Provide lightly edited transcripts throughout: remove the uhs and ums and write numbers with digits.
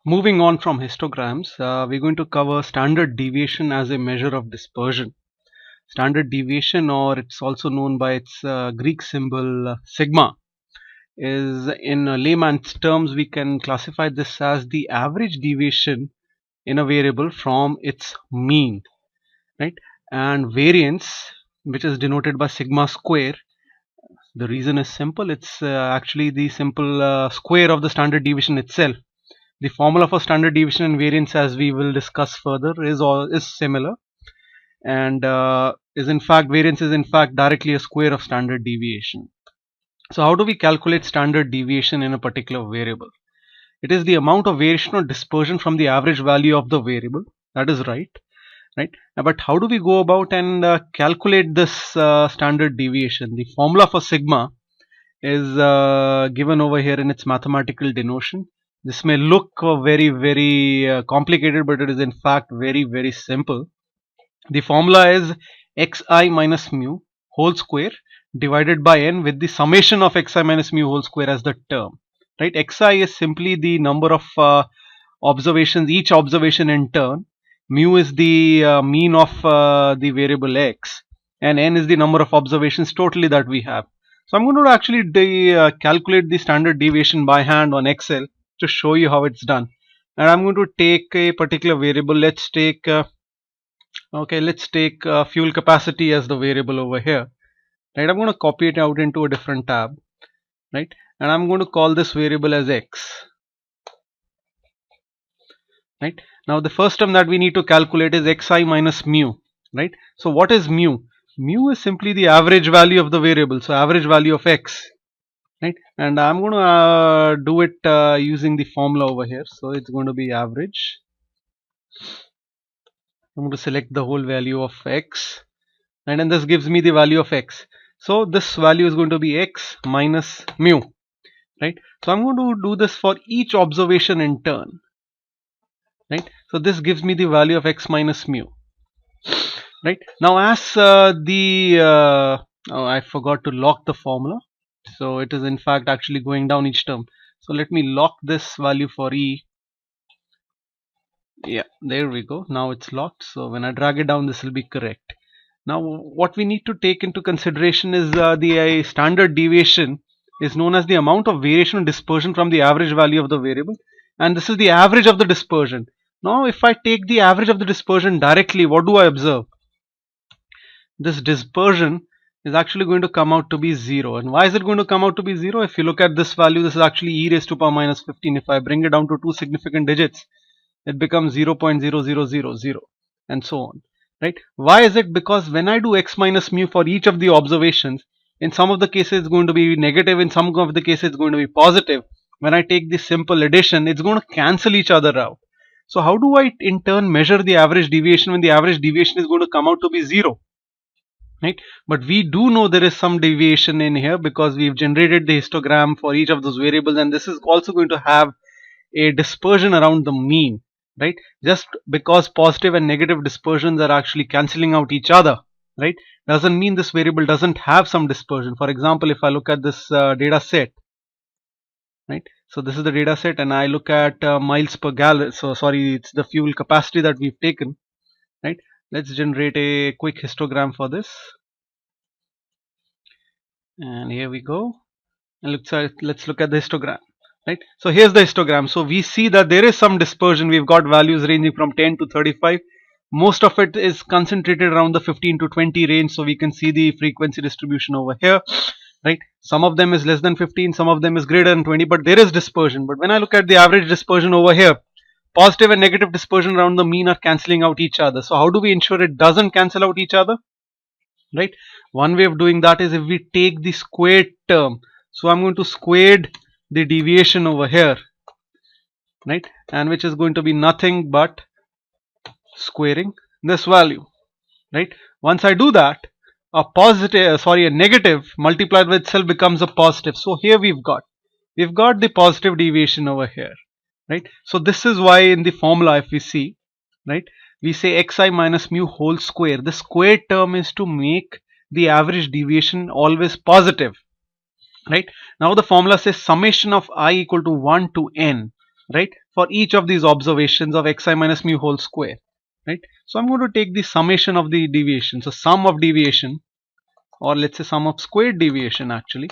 Moving on from histograms, we're going to cover standard deviation as a measure of dispersion. Standard deviation, or it's also known by its Greek symbol sigma, is in layman's terms we can classify this as the average deviation in a variable from its mean, right? And variance, which is denoted by sigma square, the reason is simple. It's actually the simple square of the standard deviation itself. The formula for standard deviation and variance, as we will discuss further, is similar, and variance is in fact directly a square of standard deviation. So how do we calculate standard deviation in a particular variable? It is the amount of variation or dispersion from the average value of the variable. That is right. But how do we go about and calculate this standard deviation? The formula for sigma is given over here in its mathematical denotation. This may look very complicated, but it is in fact very simple. The formula is xi minus mu whole square divided by n, with the summation of xi minus mu whole square as the term. Right? Xi is simply the number of observations, each observation in turn. Mu is the mean of the variable x, and n is the number of observations totally that we have. So I'm going to actually calculate the standard deviation by hand on Excel to show you how it's done. And I'm going to take a particular variable. Let's take fuel capacity as the variable over here. Right? I'm going to copy it out into a different tab. Right? And I'm going to call this variable as x. Right? Now the first term that we need to calculate is xi minus mu. Right? So what is mu? Mu is simply the average value of the variable, so average value of x. Right? And I'm going to do it using the formula over here. So it's going to be average. I'm going to select the whole value of x, and then this gives me the value of x. So this value is going to be x minus mu. Right? So I'm going to do this for each observation in turn. Right? So this gives me the value of x minus mu. Right? Now as I forgot to lock the formula, so it is in fact actually going down each term. So let me lock this value for e. Yeah, there we go. Now it's locked. So when I drag it down, this will be correct. Now what we need to take into consideration is the standard deviation is known as the amount of variation or dispersion from the average value of the variable, and this is the average of the dispersion. Now if I take the average of the dispersion directly, what do I observe? This dispersion is actually going to come out to be 0. And why is it going to come out to be 0? If you look at this value, this is actually e raised to power minus 15. If I bring it down to two significant digits, it becomes 0.0000 and so on. Right? Why is it? Because when I do x minus mu for each of the observations, in some of the cases it's going to be negative, in some of the cases it's going to be positive. When I take this simple addition, it's going to cancel each other out. So how do I in turn measure the average deviation when the average deviation is going to come out to be 0? Right? But we do know there is some deviation in here because we've generated the histogram for each of those variables, and this is also going to have a dispersion around the mean. Right? Just because positive and negative dispersions are actually cancelling out each other, right, doesn't mean this variable doesn't have some dispersion. For example, if I look at this data set, right, so this is the data set, and I look at miles per gallon, so sorry, it's the fuel capacity that we've taken. Right? Let's generate a quick histogram for this, and here we go. And let's look at the histogram. Right? So here's the histogram. So we see that there is some dispersion. We've got values ranging from 10 to 35. Most of it is concentrated around the 15 to 20 range. So we can see the frequency distribution over here. Right? Some of them is less than 15, some of them is greater than 20, but there is dispersion. But when I look at the average dispersion over here, positive and negative dispersion around the mean are cancelling out each other. So how do we ensure it doesn't cancel out each other? Right? One way of doing that is if we take the squared term. So I'm going to square the deviation over here, right, and which is going to be nothing but squaring this value. Right? Once I do that, a negative multiplied with itself becomes a positive. So here we've got the positive deviation over here. Right? So this is why in the formula, if we see, right, we say xi minus mu whole square. The squared term is to make the average deviation always positive. Right? Now the formula says summation of I equal to 1 to n. Right? for each of these observations of xi minus mu whole square, right? So I'm going to take the summation of the deviation, so sum of deviation, or let's say sum of squared deviation actually,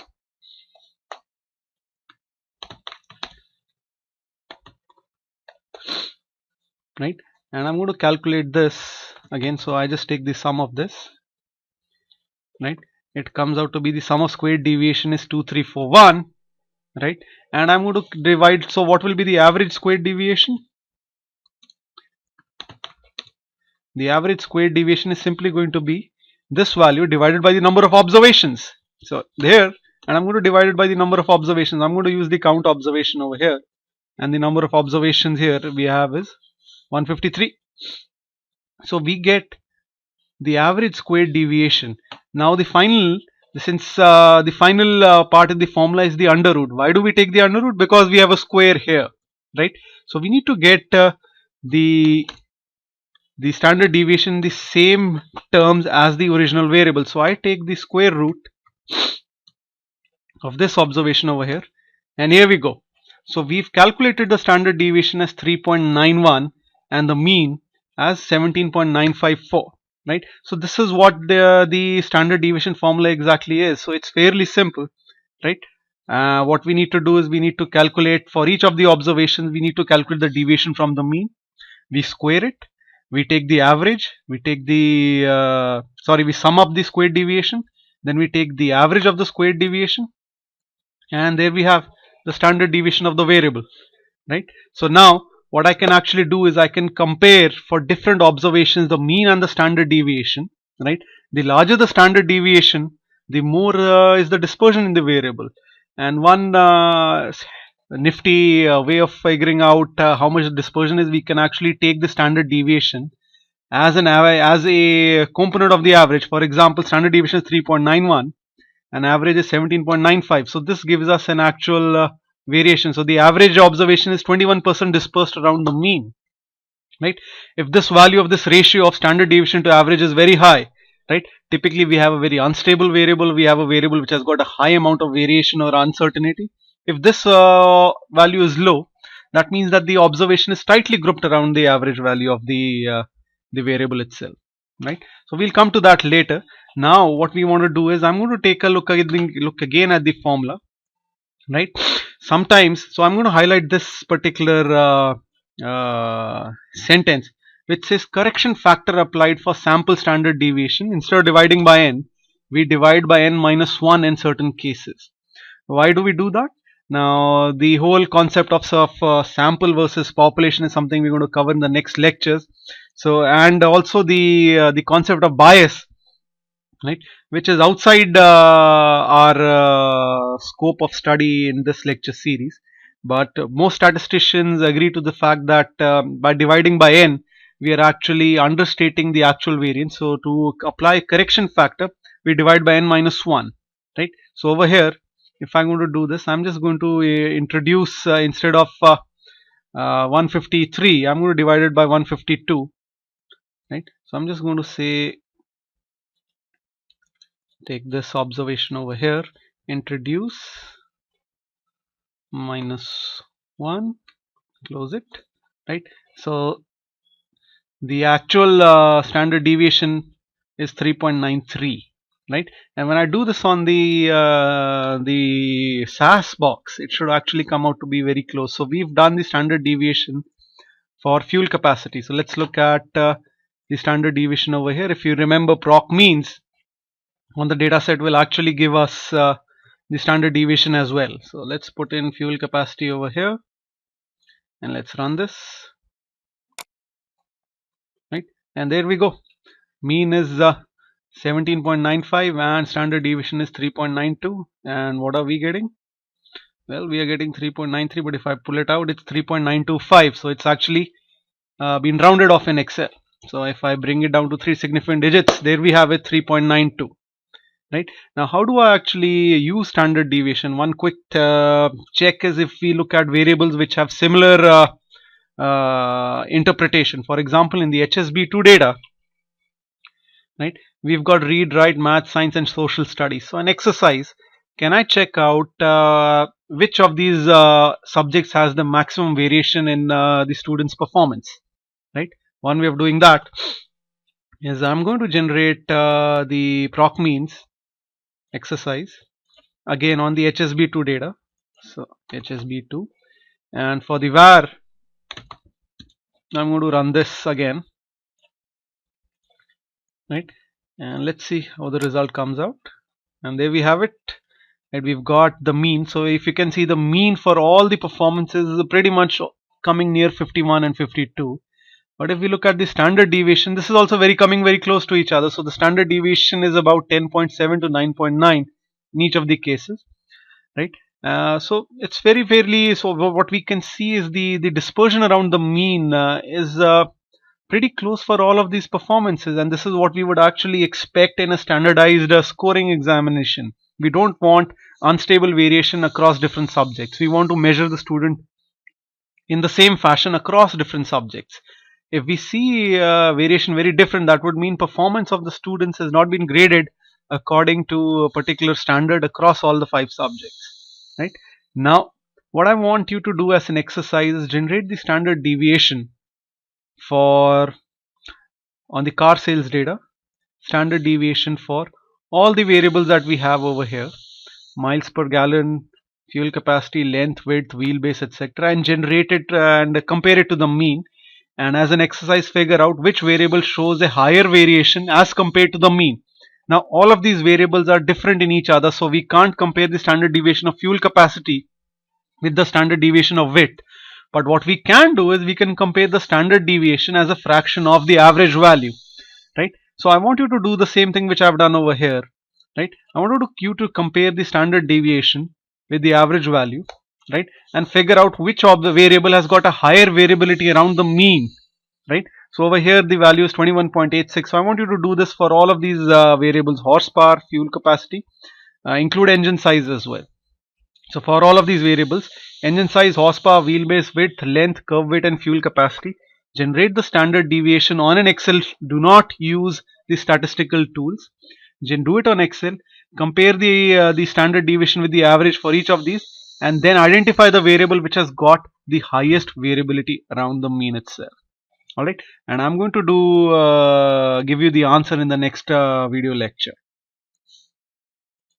right? And I'm going to calculate this again, so I just take the sum of this, right? It comes out to be the sum of squared deviation is 2341, right? And I'm going to divide, so what will be the average squared deviation? The average squared deviation is simply going to be this value divided by the number of observations. So there, and I'm going to divide it by the number of observations. I'm going to use the count observation over here, and the number of observations here we have is 153. So we get the average squared deviation. Now the final, since the final part in the formula is the under root. Why do we take the under root? Because we have a square here, right? So we need to get the standard deviation in the same terms as the original variable. So I take the square root of this observation over here, and here we go. So we've calculated the standard deviation as 3.91 and the mean as 17.954, right? So this is what the standard deviation formula exactly is. So it's fairly simple, right? What we need to do is we need to calculate for each of the observations, we need to calculate the deviation from the mean. We square it, we take the average, we take the we sum up the squared deviation, then we take the average of the squared deviation, and there we have the standard deviation of the variable, right? So now what I can actually do is I can compare for different observations the mean and the standard deviation, right? The larger the standard deviation, the more is the dispersion in the variable. And one nifty way of figuring out how much dispersion is, we can actually take the standard deviation as a component of the average. For example, standard deviation is 3.91 and average is 17.95. So this gives us an actual variation. So the average observation is 21% dispersed around the mean, right? If this value of this ratio of standard deviation to average is very high, right, typically we have a very unstable variable, we have a variable which has got a high amount of variation or uncertainty. If this value is low, that means that the observation is tightly grouped around the average value of the variable itself, right? So we'll come to that later. Now what we want to do is I'm going to take a look again at the formula, right? Sometimes, so I'm going to highlight this particular sentence which says correction factor applied for sample standard deviation. Instead of dividing by n, we divide by n minus 1 in certain cases. Why do we do that? Now the whole concept of sample versus population is something we're going to cover in the next lectures. So, and also the concept of bias, right, which is outside our scope of study in this lecture series. But most statisticians agree to the fact that by dividing by n, we are actually understating the actual variance. So to apply correction factor, we divide by n minus 1, right? So over here, if I'm going to do this, I'm just going to introduce instead of 153, I'm going to divide it by 152, right? So I'm just going to say, take this observation over here, introduce minus 1, close it, right? So the actual standard deviation is 3.93, right? And when I do this on the SAS box, it should actually come out to be very close. So we've done the standard deviation for fuel capacity. So let's look at the standard deviation over here. If you remember, PROC means on the data set will actually give us the standard deviation as well. So let's put in fuel capacity over here and let's run this, right? And there we go. Mean is 17.95 and standard deviation is 3.92. And what are we getting? Well, we are getting 3.93, but if I pull it out, it's 3.925. So it's actually been rounded off in Excel. So if I bring it down to 3 significant digits, there we have it, 3.92. Right? Now, how do I actually use standard deviation? One quick check is if we look at variables which have similar interpretation. For example, in the HSB2 data, right, we've got read, write, math, science and social studies. So an exercise, can I check out which of these subjects has the maximum variation in the student's performance, right? One way of doing that is I'm going to generate the PROC means exercise again on the HSB2 data. So HSB2, and for the var I'm going to run this again, right? And let's see how the result comes out. And there we have it. And we've got the mean. So if you can see, the mean for all the performances is pretty much coming near 51 and 52. But if we look at the standard deviation, this is also coming very close to each other. So the standard deviation is about 10.7 to 9.9 in each of the cases, right? So it's very fairly, so what we can see is the dispersion around the mean is pretty close for all of these performances, and this is what we would actually expect in a standardized scoring examination. We don't want unstable variation across different subjects. We want to measure the student in the same fashion across different subjects. If we see variation very different, that would mean performance of the students has not been graded according to a particular standard across all the 5 subjects, right? Now what I want you to do as an exercise is generate the standard deviation for on the car sales data, standard deviation for all the variables that we have over here, miles per gallon, fuel capacity, length, width, wheelbase, etc., and generate it and compare it to the mean, and as an exercise figure out which variable shows a higher variation as compared to the mean. Now all of these variables are different in each other, so we can't compare the standard deviation of fuel capacity with the standard deviation of width. But what we can do is we can compare the standard deviation as a fraction of the average value, right? So I want you to do the same thing which I've done over here, right? I want you to compare the standard deviation with the average value, right? And figure out which of the variable has got a higher variability around the mean, right? So over here the value is 21.86. So I want you to do this for all of these variables: horsepower, fuel capacity, include engine size as well. So for all of these variables, engine size, horsepower, wheelbase, width, length, curve weight, and fuel capacity, generate the standard deviation on an Excel. Do not use the statistical tools. Do it on Excel. Compare the standard deviation with the average for each of these, and then identify the variable which has got the highest variability around the mean itself. All right, and I'm going to give you the answer in the next video lecture.